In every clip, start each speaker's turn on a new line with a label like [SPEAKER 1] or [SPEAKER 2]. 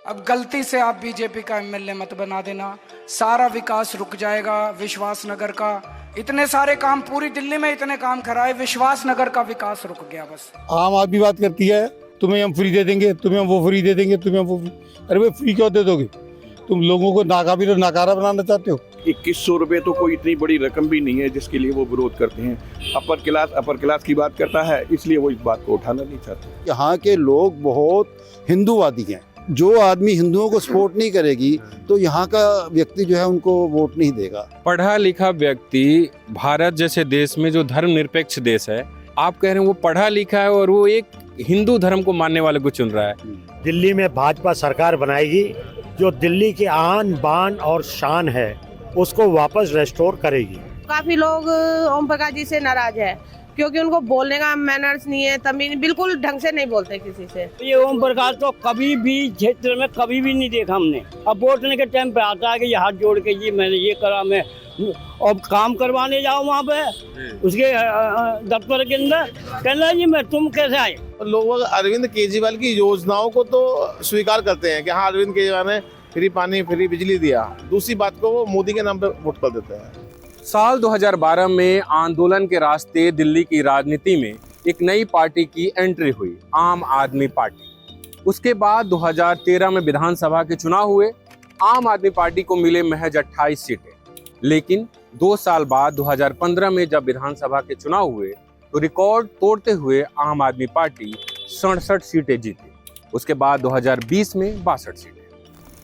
[SPEAKER 1] अब गलती से आप बीजेपी का एमएलए मत बना देना, सारा विकास रुक जाएगा। विश्वास नगर का इतने सारे काम, पूरी दिल्ली में इतने काम कराए, विश्वास नगर का विकास रुक गया बस।
[SPEAKER 2] आम आदमी बात करती है तुम्हें हम फ्री दे देंगे, तुम्हें हम वो फ्री दे देंगे, तुम्हें हम वो फ्री। अरे भाई फ्री क्यों दे दोगे? तुम लोगों को नाकाबिल और नाकारा बनाना चाहते हो।
[SPEAKER 3] 2100 रुपये तो कोई इतनी बड़ी रकम भी नहीं है जिसके लिए वो विरोध करते हैं। अपर क्लास की बात करता है, इसलिए वो इस बात को उठाना नहीं चाहते।
[SPEAKER 4] यहाँ के लोग बहुत हिंदूवादी हैं। जो आदमी हिंदुओं को सपोर्ट नहीं करेगी तो यहाँ का व्यक्ति जो है उनको वोट नहीं देगा।
[SPEAKER 5] पढ़ा लिखा व्यक्ति भारत जैसे देश में जो धर्मनिरपेक्ष देश है, आप कह रहे हैं वो पढ़ा लिखा है और वो एक हिंदू धर्म को मानने वाले को चुन रहा है।
[SPEAKER 6] दिल्ली में भाजपा सरकार बनाएगी जो दिल्ली की आन बान और शान है उसको वापस रेस्टोर करेगी।
[SPEAKER 7] काफी लोग ओम प्रकाश जी से नाराज है क्योंकि उनको बोलने का मैनर्स नहीं है, तमीज, बिल्कुल ढंग से नहीं बोलते किसी से।
[SPEAKER 8] ये ओम प्रकाश तो कभी भी क्षेत्र में कभी भी नहीं देखा हमने। अब वोटने के टाइम पे आता है कि ये हाथ जोड़ के जी मैंने ये करा, मैं अब काम करवाने जाओ वहाँ पे उसके दफ्तर के अंदर, कहना जी मैं तुम कैसे आए।
[SPEAKER 9] लोग अरविंद केजरीवाल की योजनाओं को तो स्वीकार करते हैं कि हाँ अरविंद केजरीवाल ने फ्री पानी फ्री बिजली दिया, दूसरी बात को वो मोदी के नाम पे वोट कर देते हैं।
[SPEAKER 5] साल 2012 में आंदोलन के रास्ते दिल्ली की राजनीति में एक नई पार्टी की एंट्री हुई, आम आदमी पार्टी। उसके बाद 2013 में विधानसभा के चुनाव हुए। आम आदमी पार्टी को मिले महज 28 सीटें, लेकिन 2 साल बाद 2015 में जब विधानसभा के चुनाव हुए तो रिकॉर्ड तोड़ते हुए आम आदमी पार्टी 67 सीटें जीती। उसके बाद 2020 में 62 सीटें।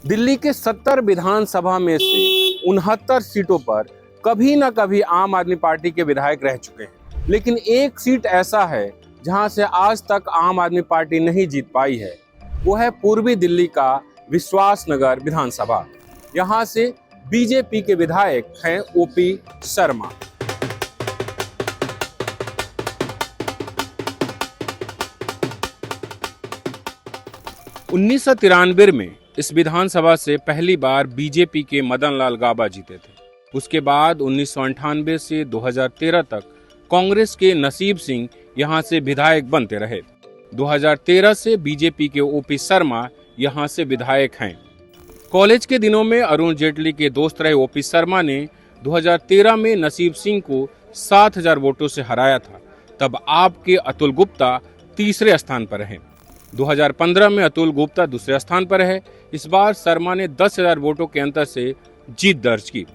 [SPEAKER 5] दिल्ली के 70 विधानसभा में से 69 सीटों पर कभी ना कभी आम आदमी पार्टी के विधायक रह चुके हैं, लेकिन एक सीट ऐसा है जहां से आज तक आम आदमी पार्टी नहीं जीत पाई है। वो है पूर्वी दिल्ली का विश्वास नगर विधानसभा। यहां से बीजेपी के विधायक हैं ओपी शर्मा। उन्नीस में इस विधानसभा से पहली बार बीजेपी के मदन लाल गाबा जीते थे। उसके बाद 1998 से 2013 तक कांग्रेस के नसीब सिंह यहां से विधायक बनते रहे। 2013 से बीजेपी के ओपी शर्मा यहां से विधायक हैं। कॉलेज के दिनों में अरुण जेटली के दोस्त रहे ओपी शर्मा ने 2013 में नसीब सिंह को 7000 वोटों से हराया था। तब आपके अतुल गुप्ता तीसरे स्थान पर रहे। 2015 में अतुल गुप्ता दूसरे स्थान पर है। इस बार शर्मा ने 10,000 वोटों के अंतर से जीत दर्ज की।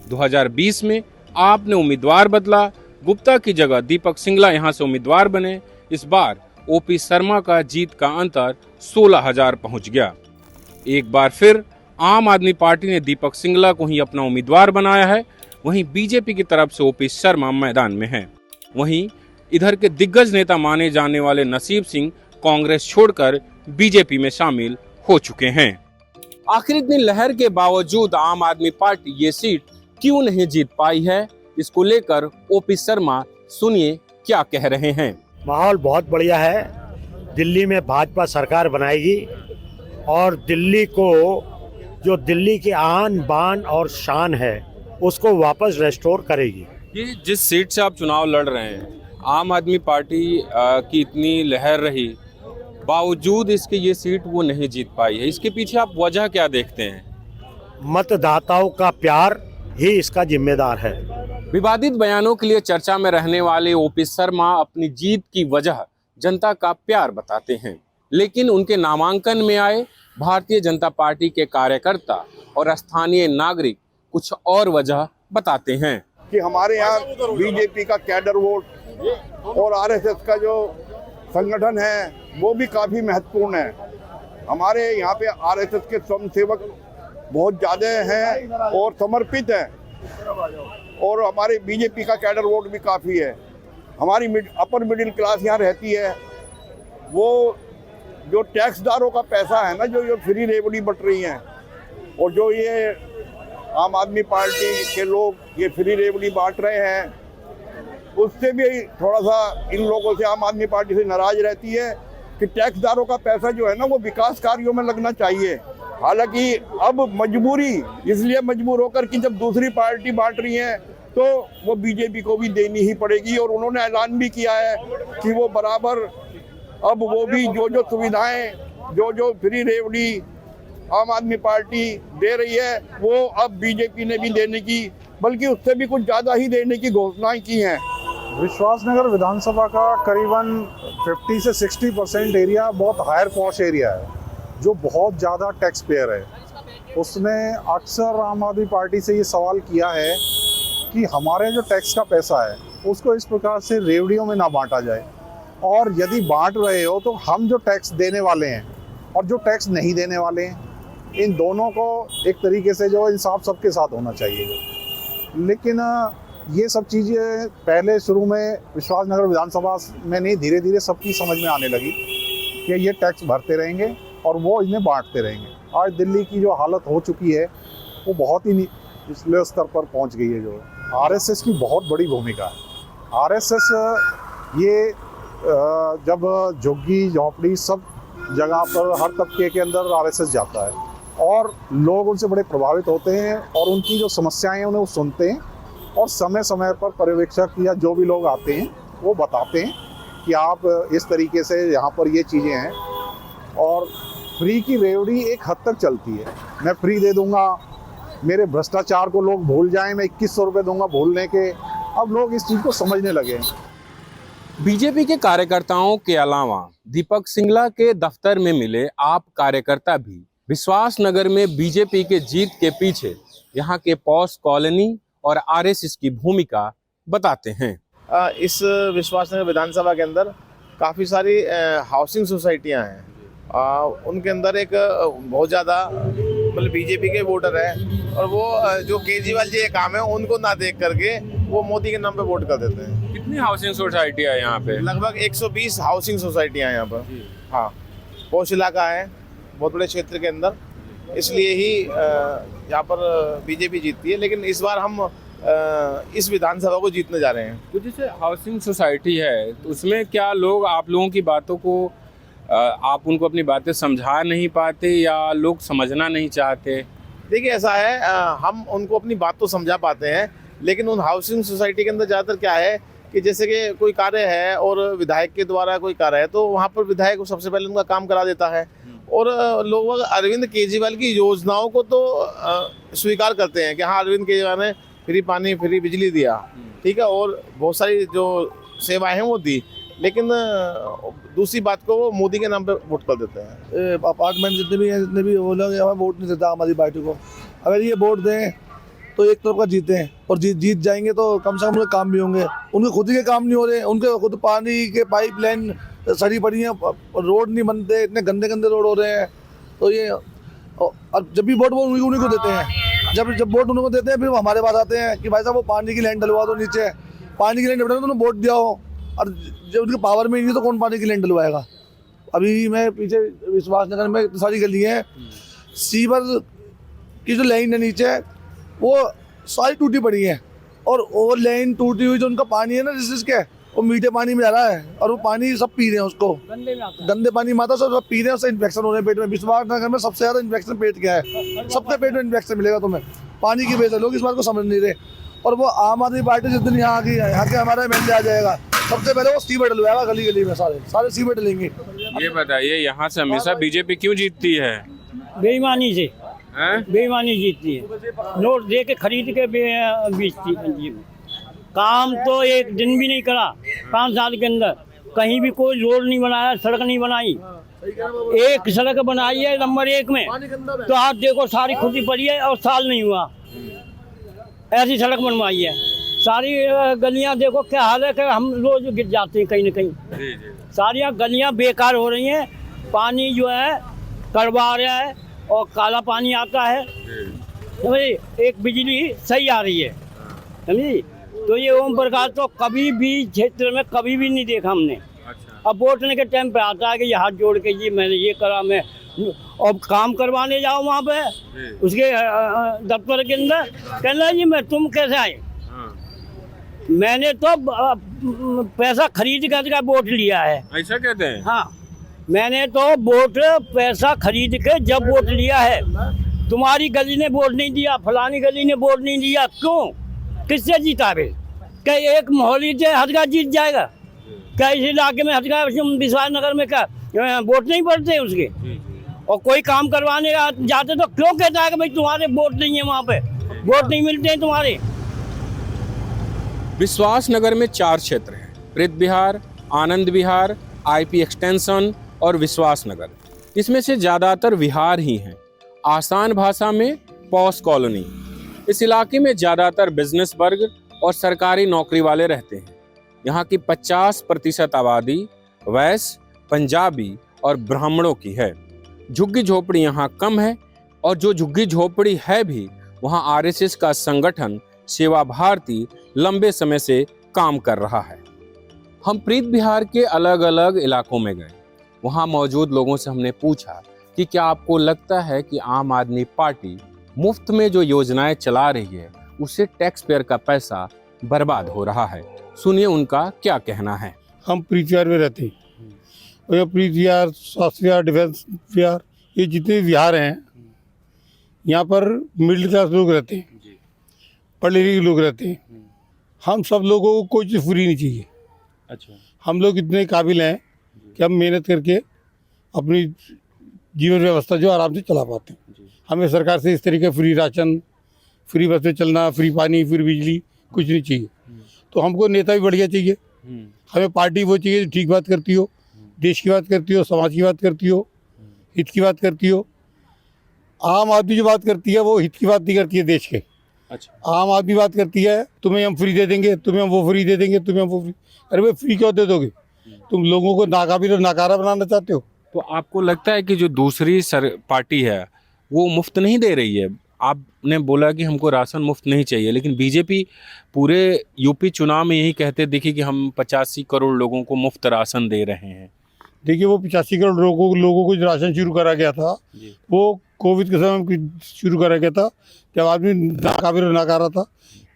[SPEAKER 5] 2020 में आपने उम्मीदवार बदला, गुप्ता की जगह दीपक सिंगला यहां से उम्मीदवार बने। इस बार ओपी शर्मा का जीत का अंतर 16,000 पहुंच गया। एक बार फिर आम आदमी पार्टी ने दीपक सिंगला को ही अपना उम्मीदवार बनाया है। वहीं बीजेपी की तरफ से ओपी शर्मा मैदान में हैं। वहीं इधर के दिग्गज नेता माने जाने वाले नसीब सिंह कांग्रेस छोड़कर बीजेपी में शामिल हो चुके हैं। आखिर इतनी लहर के बावजूद आम आदमी पार्टी ये सीट क्यों नहीं जीत पाई है, इसको लेकर ओपी शर्मा सुनिए क्या कह रहे हैं।
[SPEAKER 6] माहौल बहुत बढ़िया है। दिल्ली में भाजपा सरकार बनाएगी और दिल्ली को जो दिल्ली की आन बान और शान है उसको वापस रेस्टोर करेगी।
[SPEAKER 5] ये जिस सीट से आप चुनाव लड़ रहे हैं, आम आदमी पार्टी की इतनी लहर रही, बावजूद इसके ये सीट वो नहीं जीत पाई है, इसके पीछे आप वजह क्या देखते हैं?
[SPEAKER 6] मतदाताओं का प्यार ही इसका जिम्मेदार है।
[SPEAKER 5] विवादित बयानों के लिए चर्चा में रहने वाले ओपी शर्मा अपनी जीत की वजह जनता का प्यार बताते हैं, लेकिन उनके नामांकन में आए भारतीय जनता पार्टी के कार्यकर्ता और स्थानीय नागरिक कुछ और वजह बताते हैं
[SPEAKER 3] कि हमारे यहाँ बीजेपी का कैडर वोट और आरएसएस का जो संगठन है वो भी काफ़ी महत्वपूर्ण है। हमारे यहाँ पे आरएसएस के स्वयंसेवक बहुत ज़्यादा हैं और समर्पित हैं, और हमारे बीजेपी का कैडर वोट भी काफ़ी है। हमारी अपर मिडिल क्लास यहाँ रहती है। वो जो टैक्सदारों का पैसा है ना, जो फ्री रेवड़ी बट रही हैं, और जो ये आम आदमी पार्टी के लोग ये फ्री रेवड़ी बांट रहे हैं, उससे भी थोड़ा सा इन लोगों से आम आदमी पार्टी से नाराज रहती है कि टैक्सदारों का पैसा जो है ना वो विकास कार्यों में लगना चाहिए। हालांकि अब मजबूरी, इसलिए मजबूर होकर कि जब दूसरी पार्टी बांट रही है तो वो बीजेपी को भी देनी ही पड़ेगी, और उन्होंने ऐलान भी किया है कि वो बराबर अब वो भी जो सुविधाएं, जो फ्री रेवड़ी आम आदमी पार्टी दे रही है वो अब बीजेपी ने भी देने की, बल्कि उससे भी कुछ ज़्यादा ही देने की घोषणाएं की हैं।
[SPEAKER 10] विश्वासनगर विधानसभा का करीबन 50 से 60% एरिया बहुत हायर पॉश एरिया है, जो बहुत ज़्यादा टैक्स पेयर है। उसने अक्सर आम आदमी पार्टी से ये सवाल किया है कि हमारे जो टैक्स का पैसा है उसको इस प्रकार से रेवड़ियों में ना बांटा जाए, और यदि बांट रहे हो तो हम जो टैक्स देने वाले हैं और जो टैक्स नहीं देने वाले हैं, इन दोनों को एक तरीके से जो इंसाफ सबके साथ होना चाहिए। लेकिन ये सब चीज़ें पहले शुरू में विश्वासनगर विधानसभा में नहीं, धीरे धीरे सबकी समझ में आने लगी कि ये टैक्स भरते रहेंगे और वो इन्हें बांटते रहेंगे। आज दिल्ली की जो हालत हो चुकी है वो बहुत ही निचले स्तर पर पहुंच गई है। जो आरएसएस की बहुत बड़ी भूमिका है। आरएसएस ये जब झुग्गी झोंपड़ी सब जगह पर हर तबके के अंदर आरएसएस जाता है और लोग उनसे बड़े प्रभावित होते हैं और उनकी जो समस्याएं हैं उन्हें वो सुनते हैं, और समय समय पर पर्यवेक्षक या जो भी लोग आते हैं वो बताते हैं कि आप इस तरीके से यहाँ पर ये चीज़ें हैं। और फ्री की रेवड़ी एक हद तक चलती है, मैं फ्री दे दूँगा, मेरे भ्रष्टाचार को लोग भूल जाएं, मैं 2100 रुपये दूंगा भूलने के। अब लोग इस चीज़ को समझने लगे हैं।
[SPEAKER 5] बीजेपी के कार्यकर्ताओं के अलावा दीपक सिंगला के दफ्तर में मिले आप कार्यकर्ता भी विश्वासनगर में बीजेपी के जीत के पीछे यहाँ के पॉश कॉलोनी और आरएसएस की भूमिका बताते हैं।
[SPEAKER 9] इस विश्वासनगर विधानसभा के अंदर काफ़ी सारी हाउसिंग सोसाइटियाँ हैं। उनके अंदर एक बहुत ज़्यादा मतलब बीजेपी के वोटर हैं, और वो जो केजरीवाल जी के काम है उनको ना देख करके वो मोदी के नाम पे वोट कर देते हैं।
[SPEAKER 5] कितनी हाउसिंग सोसाइटी है यहाँ पे?
[SPEAKER 9] लगभग 120 हाउसिंग सोसाइटियाँ हैं यहाँ पर। हाँ, पॉश इलाका है बहुत बड़े क्षेत्र के अंदर, इसलिए ही यहाँ पर बीजेपी जीतती है। लेकिन इस बार हम इस विधानसभा को जीतने जा रहे हैं।
[SPEAKER 5] तो जैसे हाउसिंग सोसाइटी है तो उसमें क्या लोग आप लोगों की बातों को आप उनको अपनी बातें समझा नहीं पाते या लोग समझना नहीं चाहते?
[SPEAKER 9] देखिए ऐसा है, हम उनको अपनी बात तो समझा पाते हैं, लेकिन उन हाउसिंग सोसाइटी के अंदर ज़्यादातर क्या है कि जैसे कि कोई कार्य है और विधायक के द्वारा कोई कार्य है तो वहाँ पर विधायक सबसे पहले उनका काम करा देता है, और लोग अरविंद केजरीवाल की योजनाओं को तो स्वीकार करते हैं कि हाँ अरविंद केजरीवाल ने फ्री पानी फ्री बिजली दिया, ठीक है, और बहुत सारी जो सेवाएं हैं वो दी, लेकिन दूसरी बात को वो मोदी के नाम पे वोट कर देते हैं।
[SPEAKER 11] अपार्टमेंट जितने भी वो लोग हमें वोट नहीं देता हमारी पार्टी को। अगर ये वोट दें तो एक तरफ का जीते हैं, और जीत जाएंगे तो कम से कम उनके काम भी होंगे। उनके खुद के काम नहीं हो रहे, उनके खुद पानी के पाइपलाइन सड़ी पड़ी हैं, रोड नहीं बनते, इतने गंदे गंदे रोड हो रहे हैं। तो ये अब जब भी वोट वो उन्हीं को देते हैं, जब वोट उनको देते हैं फिर वो हमारे पास आते हैं कि भाई साहब वो पानी की लाइन डलवा दो, नीचे पानी की लाइन डलवा दो, तो वोट दिया हो, और जब उनके पावर में नहीं तो कौन पानी की लाइन डलवाएगा। अभी मैं पीछे विश्वासनगर में सारी गली है, सीवर की जो लाइन है नीचे वो सारी टूटी पड़ी है, और वो लाइन टूटी हुई जो उनका पानी है ना जिसके वो मीठे पानी में जा रहा है, और वो पानी सब पी रहे हैं, उसको गंदे पानी माता सब पी रहे हैं, उससे इन्फेक्शन हो रहे हैं पेट में। विश्वासनगर में सबसे ज़्यादा इन्फेक्शन पेट क्या है, सबके पेट में इन्फेक्शन मिलेगा तुम्हें पानी की वजह से। लोग इस बात को समझ नहीं रहे, और वो आम आदमी पार्टी जिस दिन यहाँ की यहाँ के हमारा एमएलए आ जाएगा सबसे पहले वो सीवर डलवाएगा गली गली में, सारे सीवर डलेंगे।
[SPEAKER 5] ये बताइए यहाँ से हमेशा बीजेपी क्यों जीतती है?
[SPEAKER 8] बेईमानी से बेईमानी जीतती है, नोट दे के खरीद के बेचती। काम तो एक दिन भी नहीं करा 5 साल के अंदर, कहीं भी कोई रोड नहीं बनाया, सड़क नहीं बनाई। एक सड़क बनाई है नंबर 1 में, तो आज देखो सारी खुदी पड़ी है और साल नहीं हुआ, ऐसी सड़क बनवाई है। सारी गलियां देखो क्या हाल है कि हम रोज गिर जाते हैं कहीं ना कहीं। सारी गलियां बेकार हो रही हैं, पानी जो है कड़वा रहा है और काला पानी आता है, समझी। एक बिजली सही आ रही है, समझी। तो ये ओम प्रकाश तो कभी भी क्षेत्र में कभी भी नहीं देखा हमने। अब वोटने के टाइम पे आता है कि ये हाथ जोड़ के जी मैंने ये करा, मैं अब काम करवाने जाओ वहाँ पे उसके दफ्तर के अंदर, कहना जी मैं तुम कैसे आए, मैंने तो पैसा खरीद कर वोट लिया है,
[SPEAKER 5] ऐसा कहते हैं।
[SPEAKER 8] हाँ, मैंने तो वोट पैसा खरीद के जब वोट लिया है। तुम्हारी गली ने वोट नहीं दिया, फलानी गली ने वोट नहीं दिया, क्यों, किससे जीता रे? क्या एक मोहल्ले से हटका जीत जाएगा? क्या इस इलाके में हटका विश्वासनगर में क्या वोट नहीं पड़ते उसके? और कोई काम करवाने जाते तो क्यों कहता है कि भाई तुम्हारे वोट नहीं है, वहाँ पे वोट नहीं मिलते हैं तुम्हारे।
[SPEAKER 5] विश्वास नगर में 4 क्षेत्र हैं: प्रीत विहार, आनंद विहार, आईपी एक्सटेंशन और विश्वास नगर। इसमें से ज़्यादातर विहार ही हैं। आसान भाषा में पॉश कॉलोनी। इस इलाके में ज़्यादातर बिजनेस वर्ग और सरकारी नौकरी वाले रहते हैं। यहाँ की 50% आबादी वैश्य, पंजाबी और ब्राह्मणों की है। झुग्गी झोपड़ी यहाँ कम है, और जो झुग्गी झोपड़ी है भी वहाँ आरएसएस का संगठन सेवा भारती लंबे समय से काम कर रहा है। हम प्रीत विहार के अलग अलग इलाकों में गए। वहाँ मौजूद लोगों से हमने पूछा कि क्या आपको लगता है कि आम आदमी पार्टी मुफ्त में जो योजनाएं चला रही है उससे टैक्स पेयर का पैसा बर्बाद हो रहा है? सुनिए उनका क्या कहना है।
[SPEAKER 2] हम प्रीत विहार में रहते हैं, और ये प्रीत विहार, स्वास्थ्य विहार, डिफेंस विहार, ये जितने विहार हैं यहाँ पर मिडिल क्लास लोग रहते हैं, पढ़े लिखे लोग रहते हैं। हम सब लोगों को कोई चीज़ फ्री नहीं चाहिए।
[SPEAKER 5] अच्छा,
[SPEAKER 2] हम लोग इतने काबिल हैं कि हम मेहनत करके अपनी जीवन व्यवस्था जो आराम से चला पाते हैं। हमें सरकार से इस तरीके फ्री राशन, फ्री बस में चलना, फ्री पानी, फ्री बिजली कुछ नहीं चाहिए। तो हमको नेता भी बढ़िया चाहिए। हमें पार्टी वो चाहिए जो ठीक बात करती हो, देश की बात करती हो, समाज की बात करती हो, हित की बात करती हो। आम आदमी जो बात करती है वो हित की बात नहीं करती है देश के।
[SPEAKER 5] अच्छा,
[SPEAKER 2] आम आदमी बात करती है तुम्हें हम फ्री दे देंगे, तुम्हें हम वो फ्री दे देंगे, तुम्हें हम वो फ्री। अरे भाई फ्री क्यों दे दोगे? तुम लोगों को नाकाबिल और नाकारा बनाना चाहते हो।
[SPEAKER 5] तो आपको लगता है कि जो दूसरी पार्टी है वो मुफ्त नहीं दे रही है? आपने बोला कि हमको राशन मुफ्त नहीं चाहिए, लेकिन बीजेपी पूरे यूपी चुनाव में यही कहते दिखी कि हम 85 करोड़ लोगों को मुफ्त राशन दे रहे हैं।
[SPEAKER 2] देखिए, वो 85 करोड़ लोगों को जो राशन शुरू करा गया था वो कोविड के समय में शुरू करा गया था, जब आदमी नाकाबिल और नाकारा था,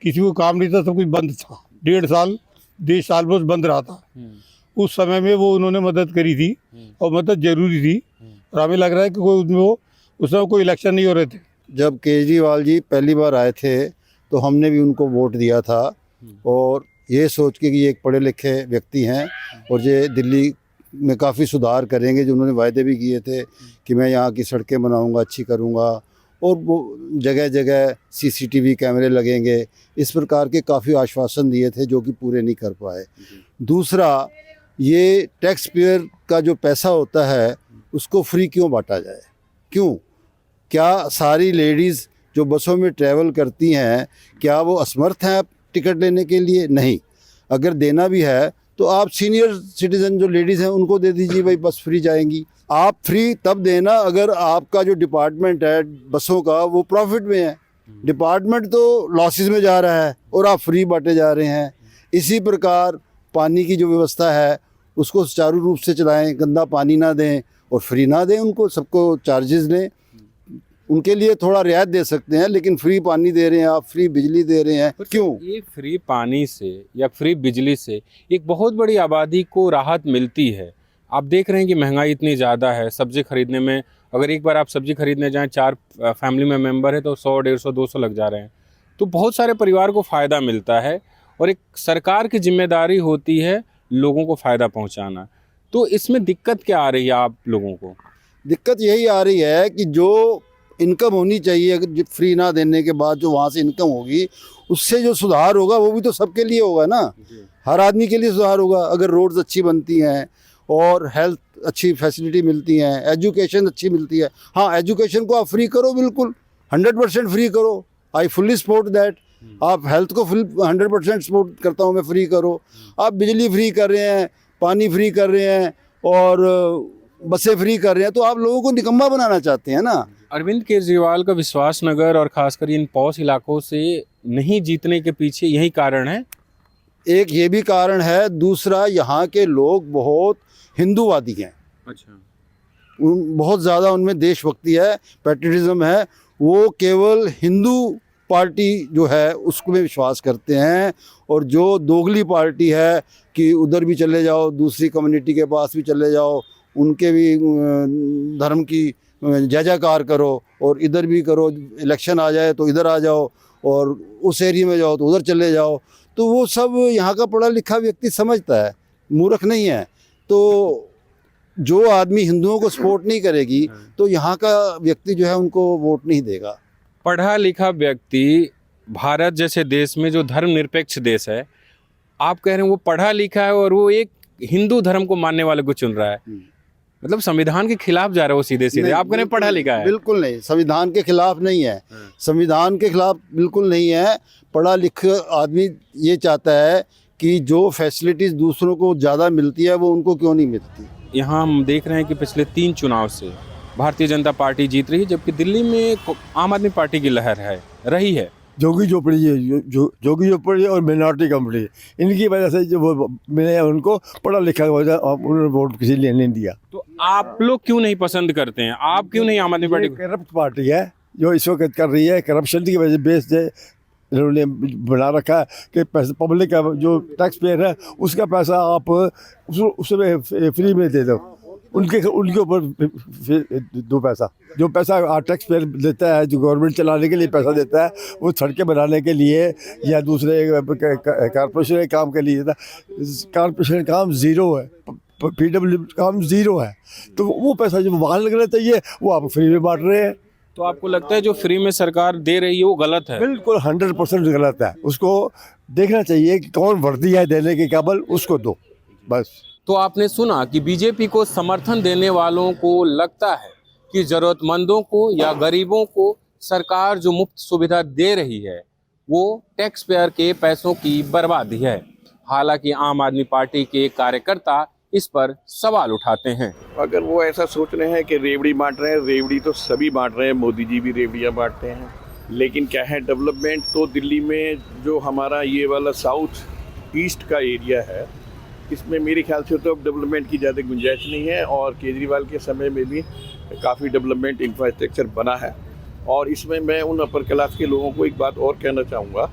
[SPEAKER 2] किसी को काम नहीं था, सब कुछ बंद था। 1.5 साल देश साल भर बंद रहा था। उस समय में वो उन्होंने मदद करी थी, और मदद जरूरी थी। और हमें लग रहा है कि उस समय कोई इलेक्शन नहीं हो रहे थे।
[SPEAKER 4] जब केजरीवाल जी पहली बार आए थे तो हमने भी उनको वोट दिया था, और ये सोच के कि ये एक पढ़े लिखे व्यक्ति हैं और ये दिल्ली में काफ़ी सुधार करेंगे। जो उन्होंने वायदे भी किए थे कि मैं यहाँ की सड़कें बनाऊंगा, अच्छी करूँगा, और वो जगह जगह CCTV कैमरे लगेंगे, इस प्रकार के काफ़ी आश्वासन दिए थे जो कि पूरे नहीं कर पाए। दूसरा, ये टैक्स पेयर का जो पैसा होता है उसको फ्री क्यों बांटा जाए? क्यों? क्या सारी लेडीज़ जो बसों में ट्रैवल करती हैं क्या वो असमर्थ हैं टिकट लेने के लिए? नहीं। अगर देना भी है तो आप सीनियर सिटीज़न जो लेडीज़ हैं उनको दे दीजिए, भाई बस फ्री जाएंगी। आप फ्री तब देना अगर आपका जो डिपार्टमेंट है बसों का वो प्रॉफिट में है। डिपार्टमेंट तो लॉसेस में जा रहा है और आप फ्री बांटे जा रहे हैं। इसी प्रकार पानी की जो व्यवस्था है उसको सुचारू रूप से चलाएं, गंदा पानी ना दें और फ्री ना दें उनको, सबको चार्जेस लें। उनके लिए थोड़ा रियायत दे सकते हैं, लेकिन फ्री पानी दे रहे हैं आप, फ्री बिजली दे रहे हैं, क्यों?
[SPEAKER 5] ये फ्री पानी से या फ्री बिजली से एक बहुत बड़ी आबादी को राहत मिलती है। आप देख रहे हैं कि महंगाई इतनी ज़्यादा है। सब्जी खरीदने में अगर एक बार आप सब्जी खरीदने जाएं, 4 फैमिली में मेंबर है तो 100, 150, 200 लग जा रहे हैं। तो बहुत सारे परिवार को फ़ायदा मिलता है, और एक सरकार की जिम्मेदारी होती है लोगों को फ़ायदा पहुँचाना। तो इसमें दिक्कत क्या आ रही है आप लोगों को?
[SPEAKER 4] दिक्कत यही आ रही है कि जो इनकम होनी चाहिए, अगर फ्री ना देने के बाद जो वहाँ से इनकम होगी उससे जो सुधार होगा वो भी तो सबके लिए होगा ना, हर आदमी के लिए सुधार होगा। अगर रोड्स अच्छी बनती हैं और हेल्थ अच्छी फैसिलिटी मिलती हैं, एजुकेशन अच्छी मिलती है। हाँ, एजुकेशन को आप फ्री करो, बिल्कुल 100% फ्री करो, आई फुल्ली सपोर्ट दैट। आप हेल्थ को फुल 100% सपोर्ट करता हूँ मैं, फ्री करो। आप बिजली फ्री कर रहे हैं, पानी फ्री कर रहे हैं और बसें फ्री कर रहे हैं, तो आप लोगों को निकम्मा बनाना चाहते हैं ना।
[SPEAKER 5] अरविंद केजरीवाल का विश्वास नगर और खासकर इन पॉश इलाकों से नहीं जीतने के पीछे यही कारण है?
[SPEAKER 4] एक ये भी कारण है, दूसरा यहाँ के लोग बहुत हिंदूवादी हैं।
[SPEAKER 5] अच्छा,
[SPEAKER 4] बहुत ज़्यादा उनमें देशभक्ति है, पैट्रियटिज्म है। वो केवल हिंदू पार्टी जो है उसमें विश्वास करते हैं, और जो दोगली पार्टी है कि उधर भी चले जाओ, दूसरी कम्युनिटी के पास भी चले जाओ, उनके भी धर्म की जय जयकार करो, और इधर भी करो, इलेक्शन आ जाए तो इधर आ जाओ, और उस एरिया में जाओ तो उधर चले जाओ। तो वो सब यहाँ का पढ़ा लिखा व्यक्ति समझता है, मूर्ख नहीं है। तो जो आदमी हिंदुओं को सपोर्ट नहीं करेगी तो यहाँ का व्यक्ति जो है उनको वोट नहीं देगा।
[SPEAKER 5] पढ़ा लिखा व्यक्ति भारत जैसे देश में जो धर्मनिरपेक्ष देश है, आप कह रहे हैं वो पढ़ा लिखा है और वो एक हिंदू धर्म को मानने वाले को चुन रहा है, मतलब संविधान के खिलाफ जा रहा है वो सीधे सीधे। आप कह रहे हैं पढ़ा लिखा है।
[SPEAKER 4] बिल्कुल नहीं, संविधान के खिलाफ नहीं है, संविधान के खिलाफ बिल्कुल नहीं है। पढ़ा लिखा आदमी ये चाहता है कि जो फैसिलिटीज दूसरों को ज़्यादा मिलती है वो उनको क्यों नहीं मिलती।
[SPEAKER 5] यहाँ हम देख रहे हैं कि पिछले 3 चुनाव से भारतीय जनता पार्टी जीत रही है, जबकि दिल्ली में आम आदमी पार्टी की लहर रही है।
[SPEAKER 6] जोगी झोपड़ी जोगी झोपड़ी और मिनॉरिटी कंपनी, इनकी वजह से जो वो मैंने उनको पढ़ा लिखा वजह उन्होंने वोट किसी ने नहीं दिया।
[SPEAKER 5] तो आप लोग क्यों नहीं पसंद करते हैं? आप क्यों नहीं आम आदमी पार्टी?
[SPEAKER 6] करप्ट पार्टी है जो इस वक्त कर रही है, करप्शन की वजह बेस से इन्होंने बना रखा है कि पैसा पब्लिक का जो टैक्स पेयर है उसका पैसा आप उसमें फ्री में दे दो, उनके ऊपर दो पैसा, जो पैसा टैक्स पेयर देता है, जो गवर्नमेंट चलाने के लिए पैसा देता है, वो सड़कें बनाने के लिए या दूसरे कॉर्पोरेशन के काम के लिए देता है। कॉर्पोरेशन का काम ज़ीरो है, PW काम ज़ीरो है, तो वो पैसा जो वहाँ लगना चाहिए वो आप फ्री में बांट रहे हैं।
[SPEAKER 5] तो आपको लगता है जो फ्री में सरकार दे रही है वो गलत है?
[SPEAKER 6] बिल्कुल 100% गलत है। उसको देखना चाहिए कि कौन वर्दी है देने के काबिल, उसको दो बस।
[SPEAKER 5] तो आपने सुना कि बीजेपी को समर्थन देने वालों को लगता है कि ज़रूरतमंदों को या गरीबों को सरकार जो मुफ्त सुविधा दे रही है वो टैक्स पेयर के पैसों की बर्बादी है। हालांकि आम आदमी पार्टी के कार्यकर्ता इस पर सवाल उठाते हैं।
[SPEAKER 12] अगर वो ऐसा सोच रहे हैं कि रेवड़ी बांट रहे हैं, रेवड़ी तो सभी बांट रहे हैं, मोदी जी भी रेवड़ियाँ बांटते हैं, लेकिन क्या है डेवलपमेंट तो दिल्ली में जो हमारा ये वाला साउथ ईस्ट का एरिया है इसमें मेरे ख्याल से तो अब डेवलपमेंट की ज़्यादा गुंजाइश नहीं है, और केजरीवाल के समय में भी काफ़ी डेवलपमेंट इंफ्रास्ट्रक्चर बना है। और इसमें मैं उन अपर क्लास के लोगों को एक बात और कहना चाहूँगा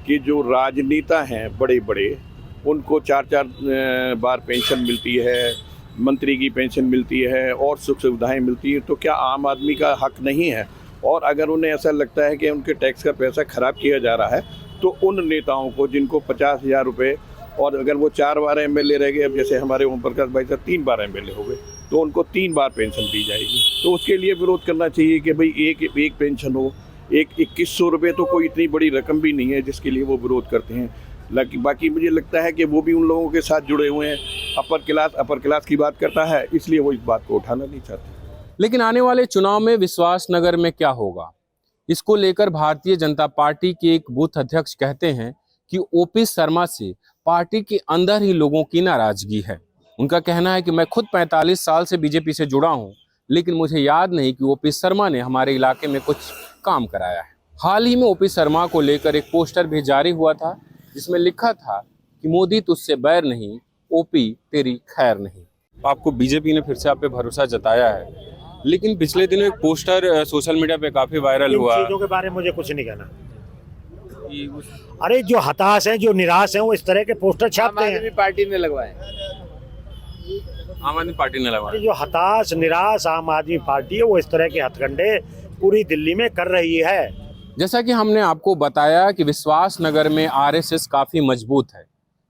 [SPEAKER 12] कि जो राजनेता हैं बड़े बड़े, उनको 4-4 बार पेंशन मिलती है, मंत्री की पेंशन मिलती है और सुख सुविधाएं मिलती है, तो क्या आम आदमी का हक नहीं है? और अगर उन्हें ऐसा लगता है कि उनके टैक्स का पैसा ख़राब किया जा रहा है तो उन नेताओं को जिनको 50,000 रुपये, और अगर वो 4 बार MLA रह गए, अब जैसे हमारे ओम प्रकाश भाई साहब 3 बार MLA हो गए, तो उनको 3 बार पेंशन दी जाएगी। तो उसके लिए विरोध करना चाहिए कि भाई एक पेंशन हो। 2100 रुपये तो कोई इतनी बड़ी रकम भी नहीं है जिसके लिए वो विरोध करते हैं। बाकी मुझे लगता है कि वो भी उन लोगों के साथ जुड़े हुए हैं। अपर क्लास की बात करता है, इसलिए वो इस बात को उठाना नहीं चाहते।
[SPEAKER 5] लेकिन आने वाले चुनाव में विश्वास नगर में क्या होगा, इसको लेकर भारतीय जनता पार्टी के एक बूथ अध्यक्ष कहते हैं कि OP शर्मा से पार्टी के अंदर ही लोगों की नाराजगी है। उनका कहना है कि मैं खुद 45 साल से बीजेपी से जुड़ा हूं, लेकिन मुझे याद नहीं कि OP शर्मा ने हमारे इलाके में कुछ काम कराया है। हाल ही में OP शर्मा को लेकर एक पोस्टर भी जारी हुआ था जिसमें लिखा था कि मोदी तुझसे बैर नहीं, OP तेरी खैर नहीं। आपको बीजेपी ने फिर से आप पे भरोसा जताया है, लेकिन पिछले दिनों एक पोस्टर सोशल मीडिया पे काफी वायरल हुआ।
[SPEAKER 6] चीज़ों के बारे में मुझे कुछ नहीं कहना। अरे जो हताश हैं, जो निराश हैं, वो इस तरह के पोस्टर छापते हैं।
[SPEAKER 12] पार्टी ने लगवाए,
[SPEAKER 5] आम आदमी पार्टी ने लगवाए।
[SPEAKER 6] जो हताश निराश आम आदमी पार्टी है वो इस तरह के हथकंडे पूरी दिल्ली में कर रही है।
[SPEAKER 5] जैसा कि हमने आपको बताया कि विश्वास नगर में RSS काफी मजबूत है।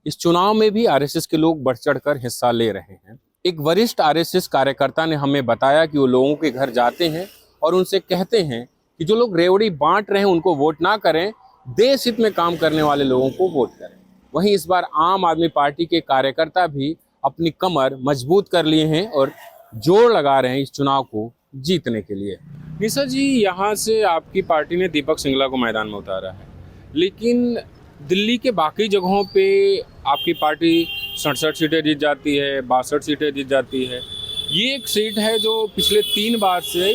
[SPEAKER 5] इस चुनाव में भी RSS के लोग बढ़ चढ़कर हिस्सा ले रहे हैं। एक वरिष्ठ RSS कार्यकर्ता ने हमें बताया कि वो लोगों के घर जाते हैं और उनसे कहते हैं कि जो लोग रेवड़ी बांट रहे हैं उनको वोट ना करें, देश हित में काम करने वाले लोगों को वोट करें। वहीं इस बार आम आदमी पार्टी के कार्यकर्ता भी अपनी कमर मजबूत कर लिए हैं और जोर लगा रहे हैं इस चुनाव को जीतने के लिए। निशा जी, यहाँ से आपकी पार्टी ने दीपक सिंगला को मैदान में उतारा है, लेकिन दिल्ली के बाकी जगहों पे आपकी पार्टी 67 सीटें जीत जाती है, 62 सीटें जीत जाती है। ये एक सीट है जो पिछले 3 बार से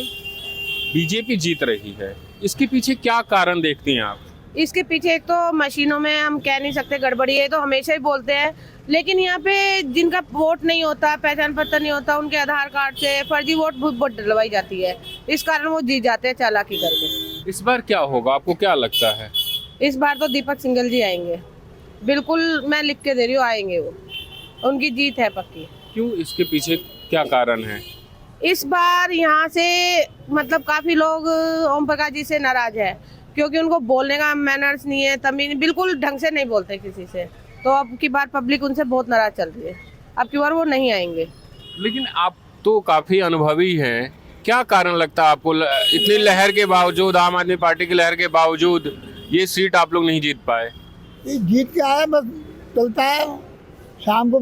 [SPEAKER 5] बीजेपी जीत रही है। इसके पीछे क्या कारण देखती हैं आप?
[SPEAKER 7] इसके पीछे एक तो मशीनों में हम कह नहीं सकते गड़बड़ी है, तो हमेशा ही बोलते हैं, लेकिन यहाँ पे जिनका वोट नहीं होता, पहचान पत्र नहीं होता, उनके आधार कार्ड से फर्जी वोट डलवाई जाती है। इस कारण वो जीत जाते हैं चालाकी करके।
[SPEAKER 5] इस बार क्या होगा, आपको क्या लगता है?
[SPEAKER 7] इस बार तो दीपक सिंघल जी आएंगे, बिल्कुल मैं लिख के दे रही हूँ, आएंगे वो, उनकी जीत है पक्की।
[SPEAKER 5] क्यों, इसके पीछे क्या कारण है?
[SPEAKER 7] इस बार यहाँ से मतलब काफी लोग ओम प्रकाश जी से नाराज है, क्योंकि उनको बोलने का मैनर्स नहीं है, तमीज, बिल्कुल ढंग से नहीं बोलते किसी से। तो अब की बार पब्लिक उनसे बहुत नाराज चल रही है, अब की बार वो नहीं आएंगे।
[SPEAKER 5] लेकिन आप तो काफी अनुभवी हैं, क्या कारण लगता है आपको इतनी लहर के बावजूद, आम आदमी पार्टी की लहर के बावजूद ये सीट आप लोग नहीं जीत पाए?
[SPEAKER 13] ये जीत के आया, बस चलता है, शाम को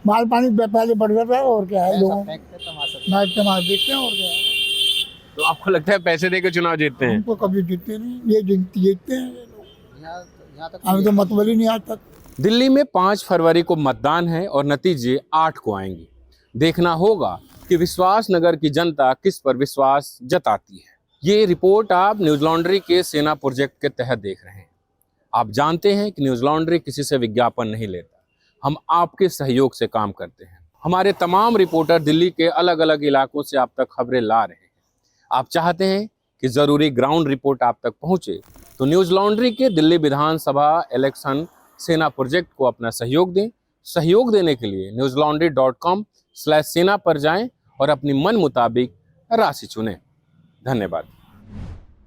[SPEAKER 13] माल पानी पहले बढ़ जाता है, और क्या है, लोगों तमाशा देखते हैं, और क्या है।
[SPEAKER 5] तो आपको लगता है पैसे देकर चुनाव जीतते हैं?
[SPEAKER 13] हमको कभी जीतते नहीं, ये जीतते हैं ये लोग, हमें तो मतलब ही नहीं आज तक।
[SPEAKER 5] दिल्ली में 5 फरवरी को मतदान है और नतीजे 8 को आएंगे। देखना होगा कि विश्वास नगर की जनता किस पर विश्वास जताती है। ये रिपोर्ट आप न्यूज लॉन्ड्री के सेना प्रोजेक्ट के तहत देख रहे हैं। आप जानते हैं कि न्यूज लॉन्ड्री किसी से विज्ञापन नहीं लेता, हम आपके सहयोग से काम करते हैं। हमारे तमाम रिपोर्टर दिल्ली के अलग अलग इलाकों से आप तक खबरें ला रहे हैं। आप चाहते हैं कि ज़रूरी ग्राउंड रिपोर्ट आप तक पहुंचे, तो न्यूज लॉन्ड्री के दिल्ली विधानसभा इलेक्शन सेना प्रोजेक्ट को अपना सहयोग दें। सहयोग देने के लिए newslaundry.com/सेना पर जाएं और अपनी मन मुताबिक राशि चुनें। धन्यवाद।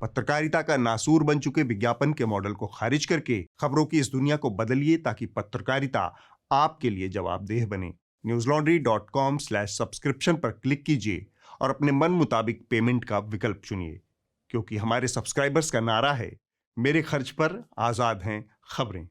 [SPEAKER 14] पत्रकारिता का नासूर बन चुके विज्ञापन के मॉडल को खारिज करके खबरों की इस दुनिया को बदलिए, ताकि पत्रकारिता आपके लिए जवाबदेह बने। newslaundry.com/सब्सक्रिप्शन पर क्लिक कीजिए और अपने मन मुताबिक पेमेंट का विकल्प चुनिए, क्योंकि हमारे सब्सक्राइबर्स का नारा है, मेरे खर्च पर आज़ाद हैं खबरें।